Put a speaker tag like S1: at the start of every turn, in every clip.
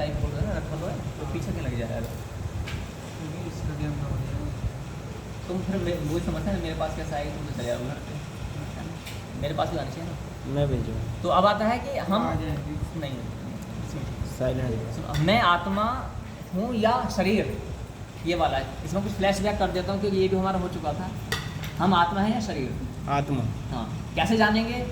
S1: Live बोल रहा है रखा हुआ है तो पीछे क्या लग जाएगा।
S2: इसका गेम का हो जाएगा।
S1: तुम फिर वही समझते हैं मेरे पास कैसा आएगा, तुम तो चले जाओ घर पे, मेरे पास भी आना चाहिए ना।
S3: मैं भेजूँ
S1: तो अब आता है कि हम
S2: आ जाएगी।
S1: नहीं
S3: साइलेंट।
S1: मैं आत्मा हूँ या शरीर, ये वाला है, इसमें कुछ फ्लैशबैक कर देता हूँ क्योंकि ये भी हमारा हो चुका था। हम आत्मा है या शरीर?
S3: आत्मा।
S1: हाँ, कैसे जानेंगे?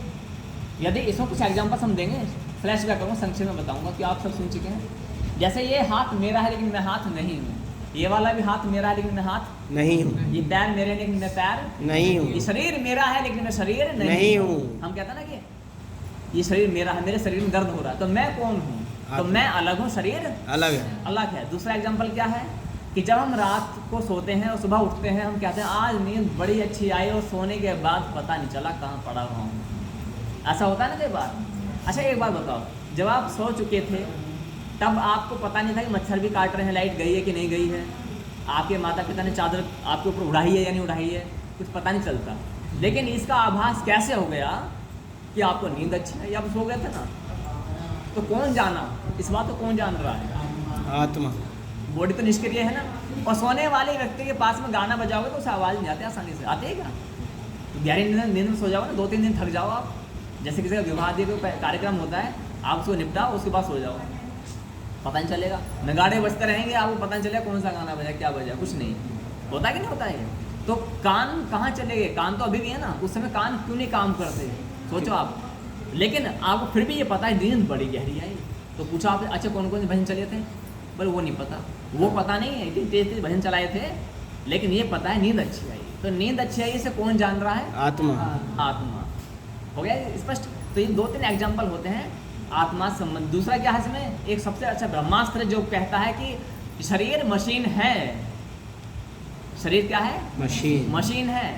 S1: यदि इसमें कुछ एग्जाम्पल्स हम देंगे, फ्लैशबैक करूँगा, संक्षेप में बताऊँगा कि आप सब सुन चुके हैं। जैसे ये हाथ मेरा है लेकिन मैं हाथ नहीं हूँ, ये वाला भी हाथ मेरा है लेकिन मैं हाथ
S3: नहीं हूँ।
S1: ये पैर मेरे लेकिन मैं पैर
S3: नहीं हूँ।
S1: ये शरीर मेरा है लेकिन मैं शरीर
S3: नहीं हूँ।
S1: हम कहते हैं ना कि ये शरीर मेरा है, मेरे शरीर में दर्द हो रहा है, तो मैं कौन हूँ? तो मैं अलग हूँ, शरीर
S3: अलग है।
S1: अलग है। दूसरा एग्जाम्पल क्या है कि जब हम रात को सोते हैं और सुबह उठते हैं, हम कहते हैं आज नींद बड़ी अच्छी आई और सोने के बाद पता नहीं चला कहाँ पड़ा हुआ हूँ। ऐसा होता है ना कई बार। अच्छा एक बात बताओ, जब आप सो चुके थे तब आपको पता नहीं था कि मच्छर भी काट रहे हैं, लाइट गई है कि नहीं गई है, आपके माता पिता ने चादर आपके ऊपर उड़ाई है या नहीं उड़ाई है, कुछ पता नहीं चलता। लेकिन इसका आभास कैसे हो गया कि आपको नींद अच्छी है या आप सो गए थे ना? तो कौन जाना इस बात को, कौन जान रहा है?
S3: आत्मा।
S1: बॉडी तो निष्क्रिय है ना। और सोने वाले व्यक्ति के पास में गाना बजाओगे तो उसे आवाज़ नहीं आती आसानी से, आती है क्या? तो गहरी नींद में सो जाओ ना, 2-3 दिन थक जाओ आप, जैसे किसी का विवाह आदि कोई कार्यक्रम होता है, आप उसको निपटाओ उसके बाद सो जाओ, पता नहीं चलेगा। नगाड़े बजते रहेंगे, आपको पता नहीं चलेगा कौन सा गाना बजा क्या बजा, कुछ नहीं होता कि नहीं होता है। तो कान कहाँ चले गए? कान तो अभी भी है ना, उस समय कान क्यों नहीं काम करते, सोचो आप। लेकिन आपको फिर भी ये पता है नींद बड़ी गहरी आई। तो पूछा आपने अच्छा कौन कौन से भजन चले थे, पर वो नहीं पता, वो पता नहीं है कि तेज तेज भजन चलाए थे, लेकिन ये पता है नींद अच्छी आई। तो नींद अच्छी आई इसे कौन जान रहा है?
S3: आत्मा।
S1: आत्मा। हो गया स्पष्ट। तो ये 2-3 एग्जाम्पल होते हैं आत्मा संबंध। दूसरा क्या है इसमें, एक सबसे अच्छा ब्रह्मास्त्र जो कहता है कि शरीर मशीन है। शरीर क्या है?
S3: मशीन।
S1: मशीन है।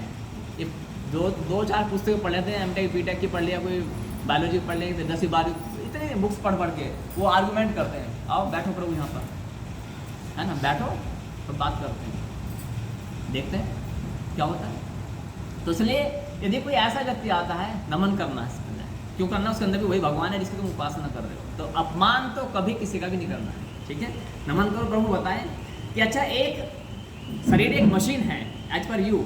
S1: ये 2-4 पुस्तकें पढ़ लेते हैं, एमटेक बीटेक की पढ़ लिया, कोई बायोलॉजी पढ़ लिया, 10वीं 12वीं इतने बुक्स पढ़ के वो आर्गूमेंट करते हैं। आओ बैठो प्रभु यहाँ पर, है ना, बैठो तो बात करते हैं, देखते हैं क्या होता है। तो इसलिए यदि कोई ऐसा व्यक्ति आता है, नमन करना है, क्यों करना? उसके अंदर भी वही भगवान है जिसकी तुम उपासना कर रहे हो। तो अपमान तो कभी किसी का भी नहीं करना है, ठीक है। नमन करो। प्रभु बताएं कि अच्छा एक शरीर एक मशीन है, एज पर यू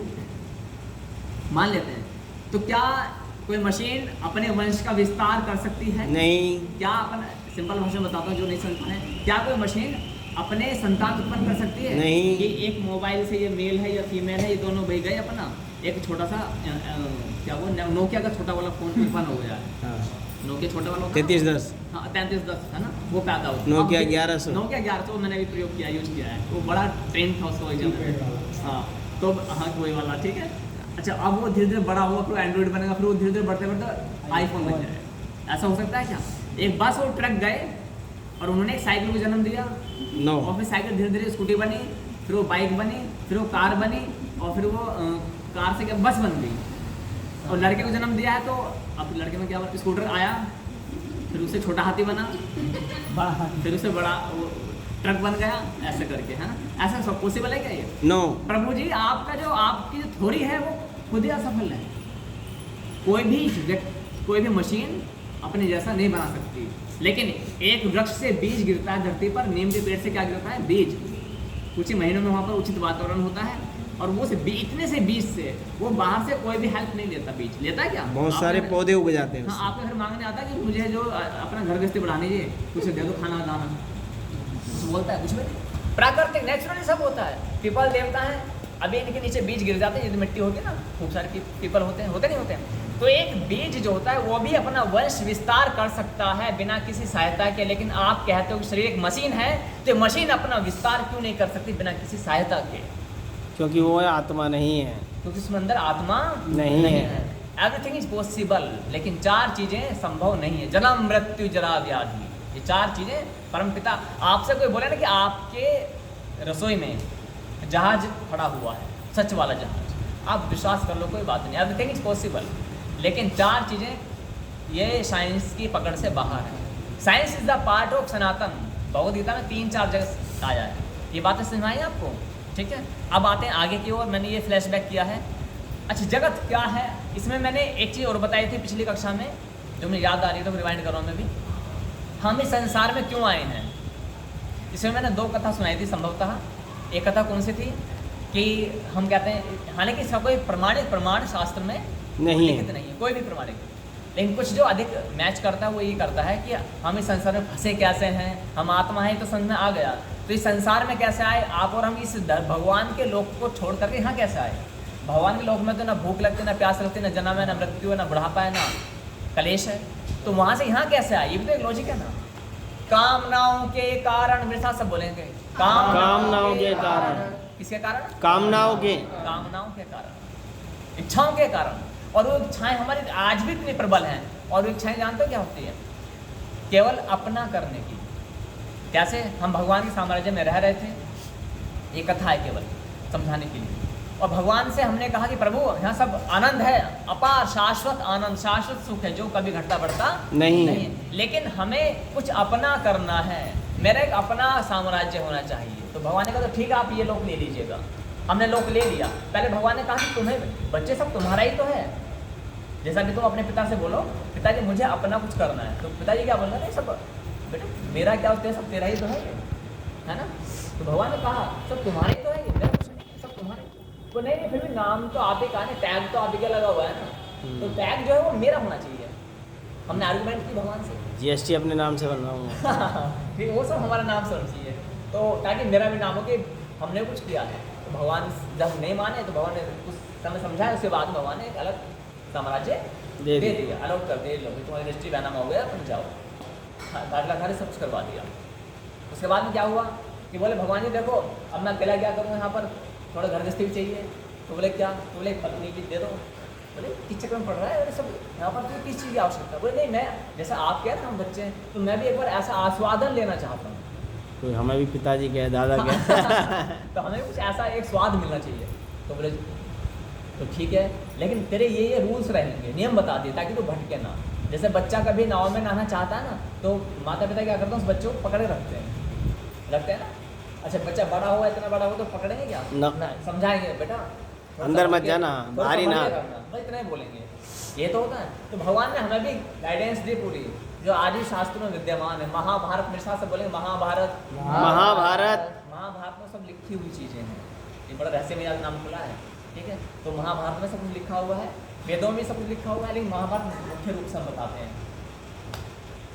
S1: मान लेते हैं, तो क्या कोई मशीन अपने वंश का विस्तार कर सकती है?
S3: नहीं।
S1: क्या अपन सिंपल भाषा में बताता हूँ जो नहीं समझ पाए, क्या कोई मशीन अपने संतान उत्पन्न कर सकती है?
S3: नहीं।
S1: कि एक मोबाइल से ये मेल है या फीमेल है, ये दोनों भाई गए अपना, एक छोटा सा क्या वो नोकिया का छोटा वाला फोन उत्पन्न हो गया है।
S3: हाँ।
S1: नोकिया छोटा वाला
S3: 3310।
S1: हाँ 3310 है ना, वो पैदा हुआ।
S3: नोकिया
S1: अब
S3: 1100।
S1: नोकिया 1100 मैंने भी प्रयोग किया, यूज किया है, वो बड़ा ट्रेंड था उसका वही। हाँ तो हाँ वही वाला, ठीक है। अच्छा अब वो धीरे धीरे बड़ा हुआ, फिर एंड्रॉइड बनेगा, फिर वो धीरे धीरे बढ़ते बढ़ते आईफोन बन जाएगा। ऐसा हो सकता है क्या? एक बस और ट्रक गए और उन्होंने एक साइकिल को जन्म दिया,
S3: नो।
S1: और फिर साइकिल धीरे धीरे स्कूटी बनी, फिर वो बाइक बनी, फिर वो कार बनी, और फिर वो कार से क्या बस बन गई। और लड़के को जन्म दिया है तो अब लड़के में क्या हुआ, स्कूटर आया, फिर उससे छोटा हाथी बना, फिर उससे बड़ा वो ट्रक बन गया, ऐसे करके, है ना। ऐसा सब पॉसिबल है क्या ये?
S3: नो।
S1: प्रभु जी आपकी जो थ्योरी है वो खुद ही असफल है। कोई भी मशीन अपने जैसा नहीं बना सकती। लेकिन एक वृक्ष से बीज गिरता है धरती पर, नीम के पेड़ से क्या गिरता है? बीज। कुछ ही महीनों में वहाँ पर उचित वातावरण होता है, और वो से इतने से बीज से वो बाहर से कोई भी हेल्प नहीं लेता। बीज लेता है क्या?
S3: बहुत सारे पौधे उग जाते हैं।
S1: हाँ, आपके घर मांगने आता है कि मुझे जो अपना घर गृहस्थी बढ़ानी है, कुछ दे दो, खाना दाना, कुछ बोलता है? कुछ भी नहीं। प्राकृतिक नेचुरली सब होता है। पीपल देवता है, अभी इनके नीचे बीज गिर जाते हैं, यदि मिट्टी होती है ना, खूब सारे पीपल होते नहीं होते हैं। तो एक बीज जो होता है वो भी अपना वंश विस्तार कर सकता है बिना किसी सहायता के। लेकिन आप कहते हो कि शरीर एक मशीन है, तो मशीन अपना विस्तार क्यों नहीं कर सकती बिना किसी सहायता के?
S3: क्योंकि वो आत्मा नहीं है,
S1: क्योंकि उसमें अंदर आत्मा
S3: नहीं है।
S1: एवरीथिंग इज पॉसिबल, लेकिन 4 चीजें संभव नहीं है, जन्म मृत्यु जरा व्याधि। ये 4 चीजें परमपिता आपसे कोई बोले ना कि आपके रसोई में जहाज खड़ा हुआ है, सच वाला जहाज, आप विश्वास कर लो, कोई बात नहीं, एवरीथिंग इज पॉसिबल। लेकिन 4 चीजें ये साइंस की पकड़ से बाहर है। Science is the part of Sanatan, Bhagavad Gita में 3-4 जगह आया है। ये बातें समझाई आपको, ठीक है। अब आते हैं आगे की ओर। मैंने ये फ्लैशबैक किया है। अच्छा जगत क्या है, इसमें मैंने एक चीज़ और बताई थी पिछली कक्षा में, जो मुझे याद आ रही है, तो रिवाइंड करो मैं भी। हम इस संसार में क्यों आए हैं? इसमें मैंने 2 कथा सुनाई थी संभवतः। एक कथा कौन सी थी कि हम कहते हैं, हालांकि इसका कोई प्रमाण शास्त्र में
S3: नहीं
S1: लिखित नहीं है, कोई भी प्रमाणित, लेकिन कुछ जो अधिक मैच करता है वो ये करता है कि हम इस संसार में फंसे कैसे हैं, हम आत्मा हैं तो समझ में आ गया, तो इस संसार में कैसे आए आप और हम, इस भगवान के लोक को छोड़ करके यहाँ कैसे आए। भगवान के लोक में तो ना भूख लगती, ना प्यास लगती, ना जन्म है, ना मृत्यु है, ना बुढ़ापा है, ना कलेश है, तो वहाँ से यहाँ कैसे आए, ये भी तो एक लॉजिक है ना। कामनाओं के कारण, मेरे साथ सब बोलेंगे,
S3: कामनाओं के कारण।
S1: किसके कारण?
S3: कामनाओं के
S1: कारण, इच्छाओं के कारण। और वो इच्छाएं हमारी आज भी इतनी प्रबल हैं, और वो इच्छाएं जानते हो क्या होती है? केवल अपना करने की। कैसे? हम भगवान के साम्राज्य में रह रहे थे, ये कथा है केवल समझाने के लिए, और भगवान से हमने कहा कि प्रभु यहाँ सब आनंद है, अपार शाश्वत आनंद, शाश्वत सुख है जो कभी घटता बढ़ता नहीं, लेकिन हमें कुछ अपना करना है, मेरा एक अपना साम्राज्य होना चाहिए। तो भगवान ने कहा तो ठीक है आप ये लोक ले लीजिएगा। हमने लोक ले लिया। पहले भगवान ने कहा कि तुम्हें बच्चे सब तुम्हारा ही तो है, जैसा कि तुम अपने पिता से बोलो पिताजी मुझे अपना कुछ करना है, तो पिताजी क्या बोल रहे हैं, सब बेटा मेरा क्या होता है, सब तेरा ही तो है ना। तो भगवान ने कहा सब तुम्हारा ही तो है, मेरा कुछ नहीं, सब तुम्हारा ही तो नहीं, फिर भी नाम तो आप ही का, टैग तो आप ही का लगा हुआ है ना, तो टैग जो है वो मेरा होना चाहिए। हमने आर्गुमेंट की भगवान से,
S3: जीएसटी अपने नाम से बनवाऊंगा।
S1: फिर वो सब हमारा नाम से होना चाहिए, तो ताकि मेरा भी नाम हो कि हमने कुछ किया है। तो भगवान जब नहीं माने तो भगवान ने कुछ समय समझाया, उसके बाद भगवान ने एक अलग साम्राज्य दे दिया, अलग कर दिया, लोग तुम्हारी रजिस्ट्री बैनामा हो गया, तुम जाओ, दाखिला खारिज सब कुछ करवा दिया। उसके बाद में क्या हुआ कि बोले भगवान जी देखो अब मैं अकेला क्या करूँ, यहाँ पर थोड़ा घर गृहस्थी भी चाहिए। तो बोले क्या? तो बोले पत्नी की दे दो। बोले किस चक्कर में पड़ रहा है, बोले सब यहाँ पर तो किस चीज़ की आवश्यकता? बोले नहीं मैं जैसा आप कह रहे हैं हम बच्चे हैं, तो मैं भी एक बार ऐसा आस्वादन लेना चाहता हूँ।
S3: तो हमें भी पिताजी कहे, दादा कहे।
S1: तो हमें कुछ ऐसा एक स्वाद मिलना चाहिए। तो बोले तो ठीक है, लेकिन तेरे ये रूल्स रहेंगे, नियम बता दिए ताकि तू भटके ना। जैसे बच्चा कभी नाव में नहाना चाहता है ना, तो माता पिता क्या करते हैं उस बच्चे को पकड़े रखते हैं ना। अच्छा बच्चा बड़ा हुआ, इतना बड़ा हुआ तो पकड़ेंगे क्या?
S3: ना,
S1: समझाएंगे बेटा
S3: अंदर मत जाना, बाहर ही ना,
S1: बस इतना ही बोलेंगे, ये तो होता है। तो भगवान ने हमें भी गाइडेंस दी पूरी, जो आज ही शास्त्रों में विद्यमान है। महाभारत, मेरे साथ से बोलेंगे महाभारत में सब लिखी हुई चीज़ें हैं, ये बड़ा रहस्यमय नाम खुला है, ठीक है। तो महाभारत में सब कुछ लिखा हुआ है, वेदों में सब कुछ लिखा हुआ है, लेकिन महाभारत मुख्य रूप से हम बताते हैं।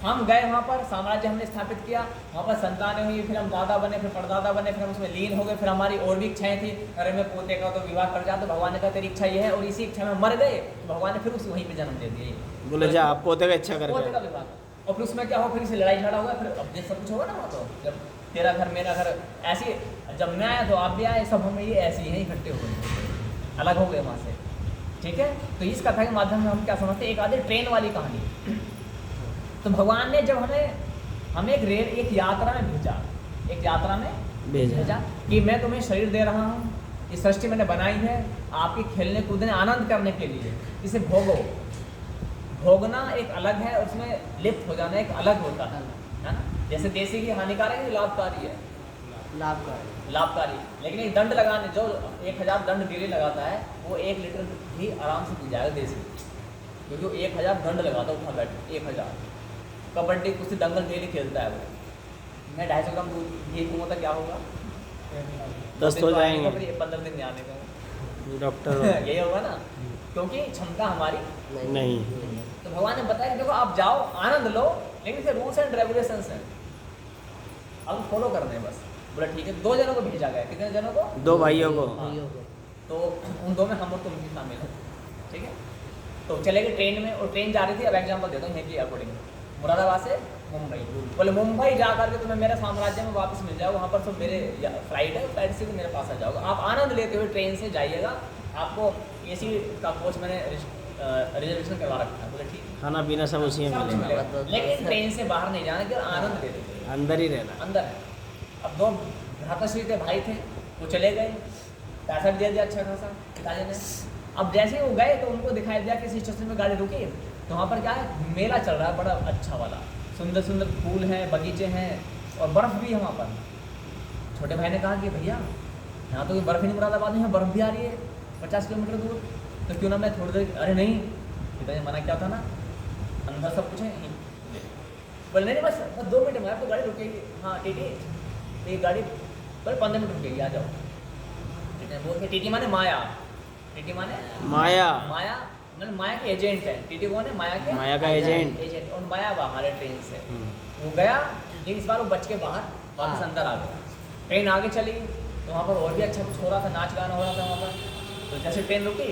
S1: हम गए वहाँ पर, साम्राज्य हमने स्थापित किया, वहाँ पर संतानें हुई, फिर हम दादा बने, फिर परदादा बने, फिर हम उसमें लीन हो गए, फिर हमारी और भी इच्छाएं थी, अरे मैं पोते का तो विवाह कर जाता, तो भगवान ने कहा तेरी इच्छा ये है, और इसी इच्छा में मर गए, तो भगवान ने फिर उसे वहीं पे जन्म दे दिया।
S3: बोले जा आप पोते का इच्छा कर,
S1: पोते का विवाह, और फिर उसमें क्या हो, फिर इसे लड़ाई झगड़ा होगा, फिर अब सब कुछ होगा ना। वहाँ तो जब तेरा घर मेरा घर ऐसी, जब मैं आया तो आप भी आए, सब हमें ये ऐसे ही इकट्ठे हो गए, अलग हो गए वहाँ से, ठीक है। तो इस कथा के माध्यम में हम क्या समझते हैं, एक आधी ट्रेन वाली कहानी। तो भगवान ने जब हमें एक यात्रा में भेजा, एक यात्रा में भेजा कि मैं तुम्हें शरीर दे रहा हूँ, इस सृष्टि मैंने बनाई है आपके खेलने कूदने आनंद करने के लिए, इसे भोगो। भोगना एक अलग है, उसमें लिप्त हो जाना एक अलग होता है ना। जैसे देसी की हानिकारक है, लाभकारी है, लाभकारी। लेकिन एक दंड लगाने, जो 1000 दंड डेली लगाता है वो 1 लीटर भी आराम से पी जाएगा देसी, क्योंकि 1000 दंड लगाता है, उठा बैठ 1000। कबड्डी कुश्ती दंगल डेली खेलता है वो, मैं 250 ग्राम दूध घी पीऊँगा तो क्या होगा,
S3: 10 हो जाएंगे,
S1: 15 दिन में आने का
S3: डॉक्टर।
S1: यही होगा ना, क्योंकि क्षमता हमारी
S3: नहीं।
S1: तो भगवान ने बताया कि देखो आप जाओ आनंद लो, लेकिन इसे रूल्स एंड रेगुलेशंस हैं, अब फॉलो करने हैं बस। बोला ठीक है, 2 जनों को भेजा गया। कितने जनों को?
S3: 2 भाइयों को।
S1: तो उन 2 में हम और तुम भी शामिल हैं, ठीक है। तो चले गए ट्रेन में, और ट्रेन जा रही थी, अब एग्जाम्पल देता हूँ यहाँ की अकॉर्डिंग, मुरादाबाद से मुंबई। बोले मुंबई जा करके तुम्हें मेरे साम्राज्य में वापस मिल जाओ, वहाँ पर सब मेरे फ्लाइट है, फ्लाइट से भी मेरे पास आ जाओगे, आप आनंद लेते हुए ट्रेन से जाइएगा, आपको AC का कोच मैंने रिजर्वेशन करवा रखा है। बोले ठीक है,
S3: खाना पीना सब उसी में मिलेगा,
S1: लेकिन ट्रेन से बाहर नहीं जाना, केवल आनंद लेते थे,
S3: अंदर ही रहना,
S1: अंदर है। अब 2 भ्राताश्री के भाई थे, वो चले गए, पैसा भी दे दिया अच्छा खासा पिताजी ने। अब जैसे ही वो गए तो उनको दिखाई दिया किसी स्टेशन में गाड़ी रुकी, तो वहाँ पर क्या है, मेला चल रहा है बड़ा अच्छा वाला, सुंदर सुंदर फूल हैं, बगीचे हैं, और बर्फ़ भी है वहाँ पर। छोटे भाई ने कहा कि भैया यहाँ तो बर्फ़ ही नहीं, मुरादाबाद में यहाँ बर्फ़ भी आ रही है 50 किलोमीटर दूर, तो क्यों ना मैं थोड़ी देर। अरे नहीं, पिताजी ने मना किया था ना, अंदर सब कुछ है। बोले नहीं बस 2 मिनट में आपको गाड़ी रुकेगी। हाँ ठीक है, तो एक गाड़ी पर 15 मिनट रुकेगी, आ जाओ। बोल के टीटी माने माया, टीटी माने
S3: माया
S1: माया मतलब माया के एजेंट है। टीटी कौन है? माया
S3: का एजेंट।
S1: और माया बाहर है ट्रेन से। वो गया, लेकिन इस बार वो बच के बाहर वापस अंदर आ गया। ट्रेन आगे चली तो वहाँ पर और भी अच्छा कुछ हो रहा था, नाच गाना हो रहा था वहाँ पर। तो जैसे ट्रेन रुकी,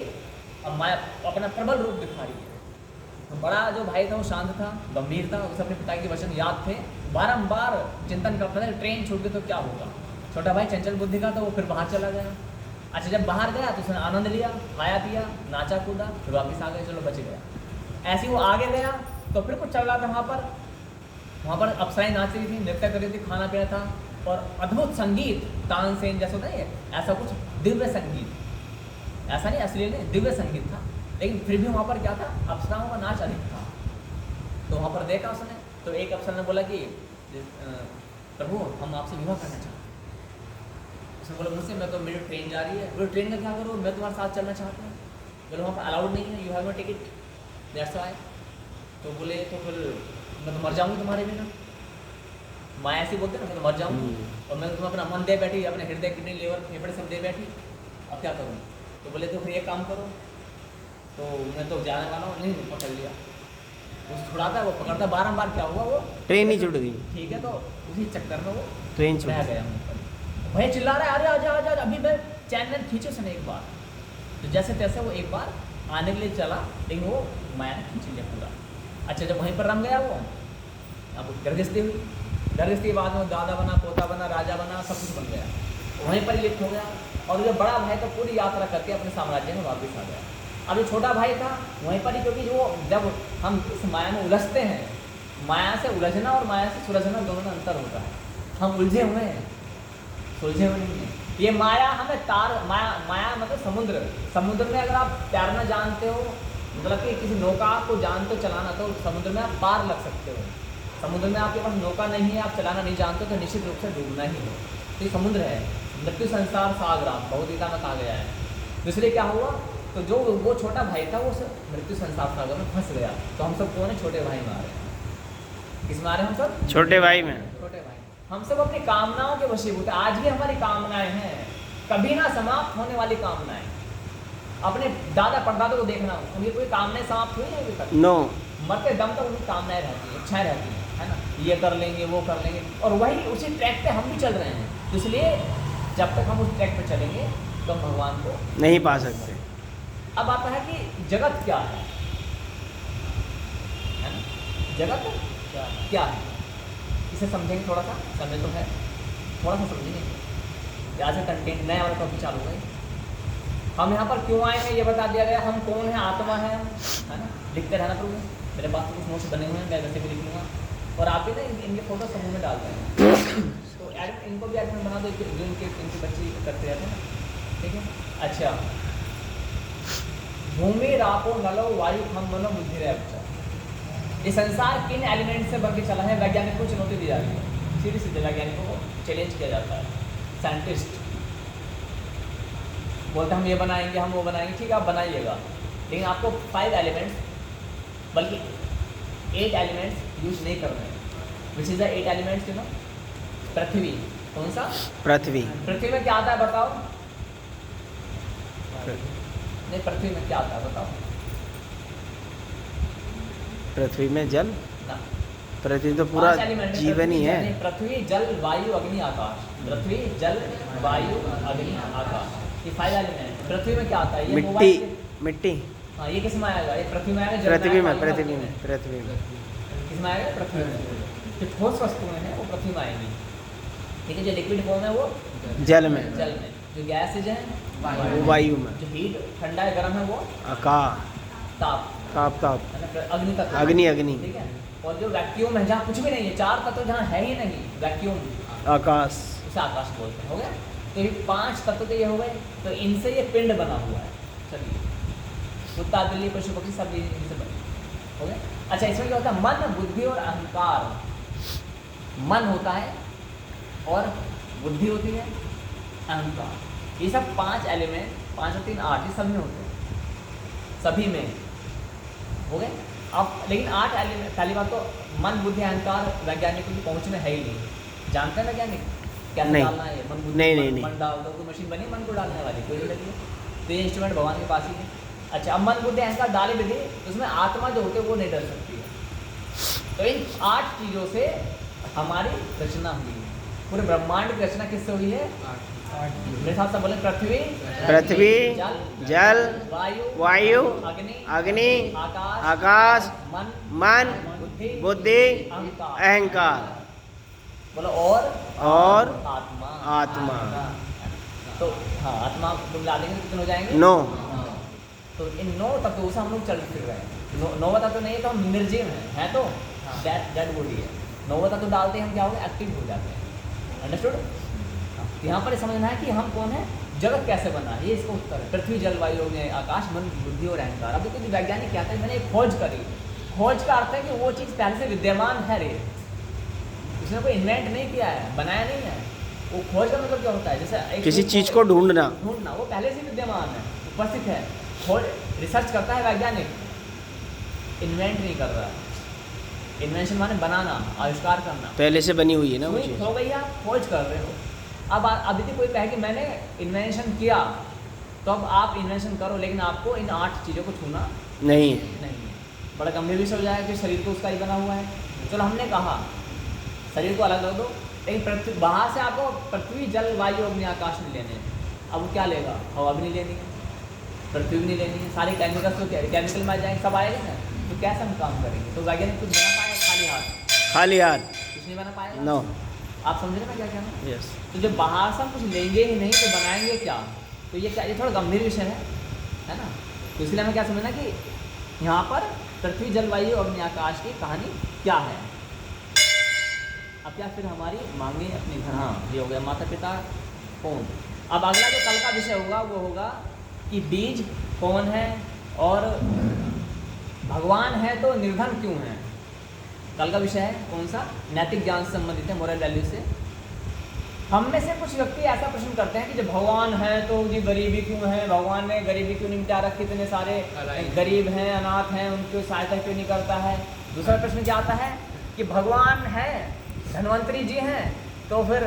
S1: अब माया अपना प्रबल रूप दिखा रही है। तो बड़ा जो भाई था वो शांत था, गंभीर था, उसे अपने पिता के वचन याद थे, बारंबार चिंतन करता था ट्रेन छूट गई तो क्या होगा। छोटा भाई चंचल बुद्धि का, तो वो फिर बाहर चला गया। अच्छा जब बाहर गया तो उसने आनंद लिया, खाया पिया, नाचा कूदा, फिर वापस आ गया, चलो बच गया। ऐसे ही वो आगे गया तो फिर कुछ चल रहा था वहाँ पर अप्सराएं नाच रही थी, नृत्य कर रही थी, खाना पीना था और अद्भुत संगीत, तानसेन जैसा होता है ऐसा कुछ दिव्य संगीत, ऐसा नहीं असली नहीं, दिव्य संगीत था। लेकिन फिर भी वहाँ पर क्या था, अप्सराओं का नाच अधिक था। तो वहाँ पर देखा उसने, तो एक अप्सरा ने बोला कि प्रभु हम आपसे विवाह करना चाहते हैं। उसने बोला मुझसे, मैं तो मेरी ट्रेन जा रही है। बोले ट्रेन का क्या करूँ, मैं तुम्हारे साथ चलना चाहता हूँ। बोले वहाँ पर अलाउड नहीं है, you have no ticket, that's why. तो बोले तो फिर मैं तो मर जाऊँगी तुम्हारे बिना। माया ऐसी बोलते ना, मैं तो मर जाऊँगी और मैं तुम्हें अपना मन दे बैठी, अपने हृदय किडनी लीवर फेफड़े सब दे बैठी, अब क्या करूँ। तो बोले तो फिर एक काम करो, तो मैं तो जाने वाला हूँ, नहीं पकड़ लिया। उस छुड़ाता वो पकड़ता, बारंबार क्या हुआ, वो
S3: ट्रेन ही छूट गई।
S1: ठीक है, तो उसी चक्कर में वो
S3: ट्रेन छूट
S1: रह गया। भैया चिल्ला रहा है, अरे आजा आजा, अभी मैं चैन में खींचे उसने एक बार। तो जैसे तैसे वो एक बार आने के लिए चला, लेकिन वो माया ने खींच लिया पूरा। अच्छा जब वहीं पर रम गया वो, अब गर्गस्ती हुई, गर्गस्ती के बाद में दादा बना, पोता बना, राजा बना, सब कुछ बन गया, वहीं पर ही लिप्त हो गया। और जो बड़ा भाई था पूरी यात्रा करके अपने साम्राज्य में वापस आ गया। अब जो छोटा भाई था वहीं पर ही, क्योंकि जो जब हम इस माया में उलझते हैं, माया से उलझना और माया से सुलझना दोनों में अंतर होता है। हम उलझे हुए हैं, सुलझे हुए नहीं हैं। ये माया हमें माया मतलब समुद्र में अगर आप तैरना जानते हो, मतलब कि किसी नौका को जानते हो चलाना, तो समुद्र में आप पार लग सकते हो। समुद्र में आपके पास नौका नहीं है, आप चलाना नहीं जानते हो, तो निश्चित रूप से डूबना ही हो। तो ये समुद्र है, मृत्यु संसार सागर भगवद्गीता में कहा गया है। दूसरे क्या हुआ, तो जो वो छोटा भाई था वो मृत्यु संसार सागर में फंस गया। तो हम सब कौन है, छोटे भाई में आ रहे हैं। किस में आ रहे हैं हम सब?
S3: छोटे भाई में।
S1: छोटे भाई हम सब अपनी कामनाओं के वशीभूत हैं। आज भी हमारी कामनाएं हैं, कभी ना समाप्त होने वाली कामनाएं। अपने दादा परदादा को देखना, उनकी कोई कामनाएं समाप्त हुई है अभी तक?
S3: नो।
S1: मरते दम तक उनकी कामनाएं रहती हैं, इच्छाएं रहती हैं, है ना, ये कर लेंगे, वो कर लेंगे, और वही उसी ट्रैक पे हम भी चल रहे हैं। तो इसलिए जब तक हम उस ट्रैक पे चलेंगे तो हम भगवान को
S3: नहीं पा सकते।
S1: अब आता है कि जगत क्या है ना, जगत क्या है, इसे समझेंगे थोड़ा सा, समय तो है, थोड़ा सा समझेंगे। यहाँ से कंटेंट नया वाला टॉपिक चालू है। हम यहाँ पर क्यों आए हैं ये बता दिया गया, हम कौन है, आत्मा है ना। लिखते रहना प्रभु, मेरे पास तो कुछ नोट्स बने हुए हैं, मैं वैसे भी लिख लूँगा। और आप भी ना इनके फोटो समूह में डालते हैं, तो इनको भी एडमिन बना दो, जो इनके बच्चे करते रहते हैं ना, ठीक है। अच्छा, भूमि रापो नलो वायु खम मनो बुद्धि रहे। अच्छा, ये संसार किन एलिमेंट से बन के चला है, वैज्ञानिक को चुनौती दी जा रही है, सीधे सीधे वैज्ञानिकों को चैलेंज किया जाता है। साइंटिस्ट बोलते हम ये बनाएंगे, हम वो बनाएंगे, ठीक है आप बनाइएगा, लेकिन आपको 5 एलिमेंट्स बल्कि 8 एलिमेंट्स यूज नहीं करना है। Which is the 8 elements, you know? पृथ्वी, कौन सा?
S3: पृथ्वी।
S1: पृथ्वी में क्या आता है बताओ? नहीं, पृथ्वी में क्या आता है बताओ?
S3: पृथ्वी में जल
S1: ना,
S3: पृथ्वी तो पूरा
S1: 5 एलिमेंट है,
S3: जीवन ही है।
S1: पृथ्वी जल वायु अग्नि आकाश, पृथ्वी जल वायु अग्नि आकाश, ये 5 एलिमेंट। पृथ्वी में क्या आता है? ये
S3: मिट्टी,
S1: मोबाइल,
S3: मिट्टी
S1: हाँ ये किस में आएगा? ये पृथ्वी में आएगा, जल
S3: पृथ्वी में,
S1: आएगा, वायु
S3: पृथ्वी
S1: में।
S3: में, पृथ्वी में।
S1: किस में आएगा? पृथ्वी में। जो ठोस वस्तुएं हैं वो पृथ्वी में आएंगी, ठीक है। जो लिक्विड फॉर्म है वो
S3: जल में,
S1: जल में। जो गैसेज है
S3: वो वायु में।
S1: जो हीट ठंडा है गर्म है वो
S3: आकाश,
S1: ताप,
S3: ताप, ताप,
S1: अग्नि तत्व,
S3: अग्नि, अग्नि,
S1: ठीक है। और जो वैक्यूम है जहाँ कुछ भी नहीं है, 4 तत्व जहाँ है ही नहीं, वैक्यूम,
S3: आकाश,
S1: उसे आकाश बोलते हैं। हो गया, तो ये 5 तत्व तो ये हो गए, तो इनसे ये पिंड बना हुआ है। चलिए, कुत्ता बिल्ली पशु पक्षी सब इनसे बने, हो गया। अच्छा, इसमें क्या होता है? मन, बुद्धि और अहंकार। मन होता है और बुद्धि होती है, अहंकार, ये सब 5 एलिमेंट, 5 और 3 8, ये सब में होते हैं, सभी में, हो गए। अब लेकिन 8 एलिमेंट, पहली बात तो मन बुद्धि अहंकार वैज्ञानिकों की पहुँच में है ही नहीं, जानते हैं वैज्ञानिक कैसे
S3: नहीं।
S1: डालना है, मन बुद्धि
S3: नहीं।
S1: मन डाल दो, तो मशीन बनी मन को डालने वाली, कोई नहीं लगी है। तो ये इंस्ट्रूमेंट भगवान के पास ही है। अच्छा, अब मन बुद्धि अहंकार डाले भी थे, उसमें आत्मा जो होती है वो नहीं डर सकती है। तो इन 8 चीज़ों से हमारी रचना हुई है। पूरे ब्रह्मांड की रचना किससे हुई है?
S2: 8
S1: मेरे साथ सब बोले, पृथ्वी
S3: पृथ्वी, जल,
S1: वायु
S3: वायु,
S1: अग्नि
S3: अग्नि,
S1: आकाश
S3: आकाश,
S1: मन
S3: मन,
S1: बुद्धि
S3: अहंकार, अहंकार।
S1: बोलो
S3: और
S1: आत्मा।
S3: आत्मा।
S1: तो हाँ, आत्मा तुम ला देंगे तो कितने हो जाएंगे?
S3: 9।
S1: हाँ। तो इन 9 तत्वों से हम लोग चल फिर रहे हैं। 9 तत्व नहीं है तो हम निर्जीव हैं तो डेड बॉडी है। 9 तत्व डालते हैं हम, क्या हो गया? एक्टिव हो जाते हैं। अंडरस्टूड? यहाँ पर समझना है कि हम कौन है, जगत कैसे बना है, ये इसका उत्तर है। पृथ्वी, जल, वायु, अग्नि, आकाश, मन, बुद्धि और अहंकार। अब देखो वैज्ञानिक क्या था, मैंने एक खोज करी। खोज का अर्थ है कि वो चीज़ पहले से विद्यमान है रे, उसने कोई इन्वेंट नहीं किया है, बनाया नहीं है। वो खोज का मतलब क्या होता है? जैसे
S3: किसी चीज को ढूंढना।
S1: वो पहले से विद्यमान है, उपस्थित है। खोज रिसर्च करता है वैज्ञानिक, इन्वेंट नहीं कर रहा है। इन्वेंशन माने बनाना, आविष्कार करना।
S3: पहले से बनी हुई है ना वो
S1: सुई
S3: चीज।
S1: खो गई, आप खोज कर रहे हो। अब अभी तो कोई कहे कि मैंने इन्वेंशन किया, तो अब आप इन्वेंशन करो, लेकिन आपको इन 8 चीज़ों को छूना
S3: नहीं।
S1: नहीं। बड़ा गंभीर विषय हो जाएगा कि शरीर तो उसका ही बना हुआ है। चलो, हमने कहा शरीर को अलग रख दो, लेकिन पृथ्वी, बाहर से आपको पृथ्वी, जल, वायु, अग्नि, आकाश नहीं लेने हैं। अब वो क्या लेगा? हवा भी नहीं लेनी है, पृथ्वी भी नहीं लेनी है, सारे केमिकल्स तो केमिकल में आ जाएंगे, सब आएगा ना। तो कैसे हम काम करेंगे? तो वैज्ञानिक कुछ बना पाएगा? खाली हाथ
S3: खाली हाथ
S1: कुछ नहीं बना पाएगा।
S3: नो।
S1: आप समझ रहे मैं क्या कहना?
S3: यस।
S1: तो जब बाहर से हम कुछ लेंगे ही नहीं तो बनाएंगे क्या? तो ये क्या, ये थोड़ा गंभीर विषय है ना। तो इसलिए हमें क्या समझना कि यहाँ पर पृथ्वी, जल, वायु, अग्नि, आकाश की कहानी क्या है। अब क्या फिर हमारी मांगे अपने घर। हाँ, ये हो गया माता पिता कौन। अब अगला जो कल का विषय होगा वो होगा कि बीज कौन है और भगवान है तो निर्धन क्यों है। कल का विषय है कौन सा? नैतिक ज्ञान से संबंधित है, मोरल वैल्यू से। हम में से कुछ व्यक्ति ऐसा प्रश्न करते हैं कि जब भगवान है तो जी गरीबी क्यों है, भगवान ने गरीबी क्यों नहीं मिटा रखी, इतने सारे गरीब हैं, अनाथ हैं, उनकी सहायता क्यों नहीं करता है। दूसरा प्रश्न क्या आता है कि भगवान है, धनवंतरी जी हैं, तो फिर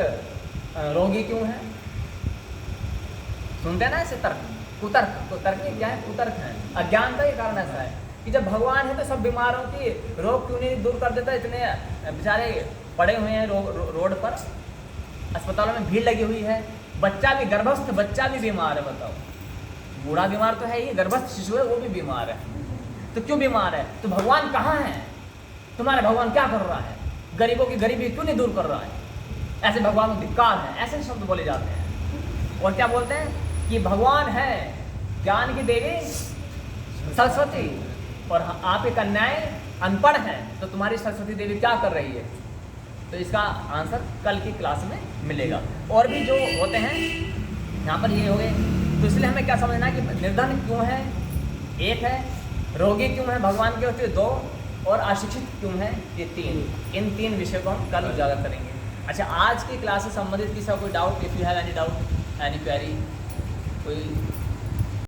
S1: रोगी क्यों है। सुनते हैं ना ऐसे तर्क, कुतर्क। तो तर्क क्या है? कुतर्क है। अज्ञानता के कारण ऐसा है कि जब भगवान है तो सब बीमारों की रोग क्यों नहीं दूर कर देता। इतने बेचारे पड़े हुए हैं रोड पर, अस्पतालों में भीड़ लगी हुई है, बच्चा भी, गर्भस्थ बच्चा भी बीमार है। बताओ, बूढ़ा बीमार तो है ही, गर्भस्थ शिशु है वो भी बीमार है। तो क्यों बीमार है? तो भगवान कहाँ है? तुम्हारा भगवान क्या कर रहा है? गरीबों की गरीबी क्यों नहीं दूर कर रहा है? ऐसे भगवान को धिक्कार है, ऐसे शब्द बोले जाते हैं। और क्या बोलते हैं कि भगवान है ज्ञान की देवी सरस्वती, और आपकी कन्याएं अनपढ़ हैं, तो तुम्हारी सरस्वती देवी क्या कर रही है? तो इसका आंसर कल की क्लास में मिलेगा। और भी जो होते हैं यहाँ पर ये हो गए। तो इसलिए हमें क्या समझना है कि निर्धन क्यों है, 1 है, रोगी क्यों है, भगवान के होते 2, और अशिक्षित क्यों है, ये 3। इन 3 विषयों को हम कल उजागर करेंगे। अच्छा, आज की क्लास से संबंधित किसी का कोई doubt? If you have any doubt, any query, कोई